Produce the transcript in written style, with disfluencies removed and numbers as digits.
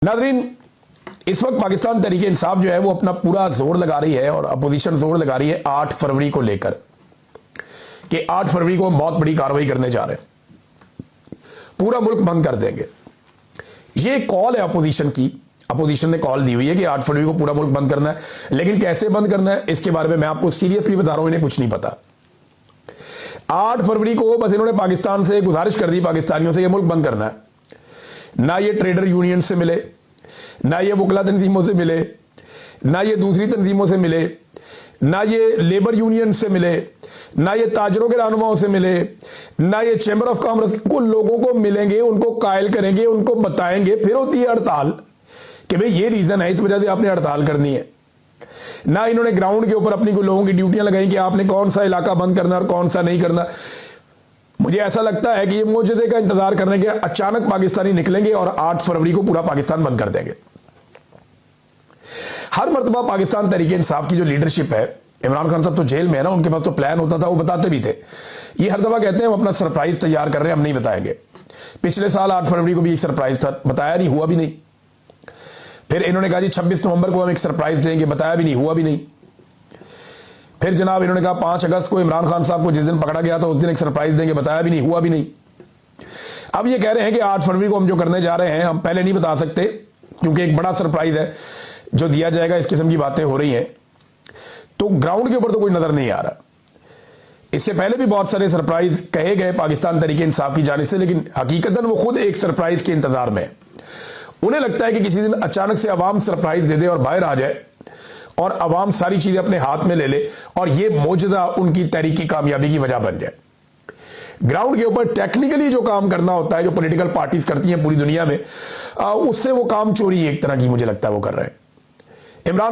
नाज़रीन, इस वक्त पाकिस्तान तहरीक इंसाफ जो है वो अपना पूरा जोर लगा रही है और अपोजिशन जोर लगा रही है 8 फरवरी को लेकर कि 8 फरवरी को हम बहुत बड़ी कार्रवाई करने जा रहे हैं, पूरा मुल्क बंद कर देंगे। ये कॉल है अपोजिशन की, अपोजिशन ने कॉल दी हुई है कि 8 फरवरी को पूरा मुल्क बंद करना है, लेकिन कैसे बंद करना है इसके बारे में मैं आपको सीरियसली बता रहा हूं, इन्हें कुछ नहीं पता। 8 फरवरी को बस इन्होंने पाकिस्तान से गुजारिश कर दी, पाकिस्तानियों से, ये मुल्क बंद करना है। ना ये ट्रेडर यूनियन से मिले, ना ये वकला तंजीमों से मिले, ना ये दूसरी तंजीमों से मिले, ना ये लेबर यूनियन से मिले, ना ये ताजरों के रहनुमाओं से मिले, ना ये चैम्बर ऑफ कॉमर्स को लोगों को मिलेंगे, उनको कायल करेंगे, उनको बताएंगे। फिर होती है हड़ताल कि भाई ये रीजन है, इस वजह से आपने हड़ताल करनी है। ना इन्होंने ग्राउंड के ऊपर अपनी लोगों की ड्यूटियां लगाई कि आपने कौन सा इलाका बंद करना और कौन सा नहीं करना। मुझे ऐसा लगता है कि ये मौजूदे का इंतजार करने के अचानक पाकिस्तानी निकलेंगे और 8 फरवरी को पूरा पाकिस्तान बंद कर देंगे। हर मर्तबा पाकिस्तान तहरीक इंसाफ की जो लीडरशिप है, इमरान खान साहब तो जेल में है ना, उनके पास तो प्लान होता था, वो बताते भी थे। ये हर दफा कहते हैं हम अपना सरप्राइज तैयार कर रहे हैं, हम नहीं बताएंगे। पिछले साल 8 फरवरी को भी एक सरप्राइज था, बताया नहीं, हुआ भी नहीं। फिर इन्होंने कहा जी 26 नवंबर को हम एक सरप्राइज देंगे, बताया भी नहीं, हुआ भी नहीं। फिर जनाब इन्होंने कहा 5 अगस्त को इमरान खान साहब को जिस दिन पकड़ा गया था उस दिन एक सरप्राइज देंगे, बताया भी नहीं, हुआ भी नहीं। अब ये कह रहे हैं कि 8 फरवरी को हम जो करने जा रहे हैं हम पहले नहीं बता सकते क्योंकि एक बड़ा सरप्राइज है जो दिया जाएगा, इस किस्म की बातें हो रही हैं। तो ग्राउंड के ऊपर तो कोई नजर नहीं आ रहा। इससे पहले भी बहुत सारे सरप्राइज कहे गए पाकिस्तान तहरीक इंसाफ की जानिब से, लेकिन हकीकतन वो खुद एक सरप्राइज के इंतजार में। उन्हें लगता है कि किसी दिन अचानक से अवाम सरप्राइज दे दे और बाहर आ जाए और अवाम सारी चीजें अपने हाथ में ले ले और ये मौजूदा उनकी तहरीकी कामयाबी की वजह बन जाए। ग्राउंड के ऊपर टेक्निकली जो काम करना होता है, जो पॉलिटिकल पार्टीज करती हैं पूरी दुनिया में, उससे वो काम चोरी एक तरह की मुझे लगता है वो कर रहे हैं। इमरान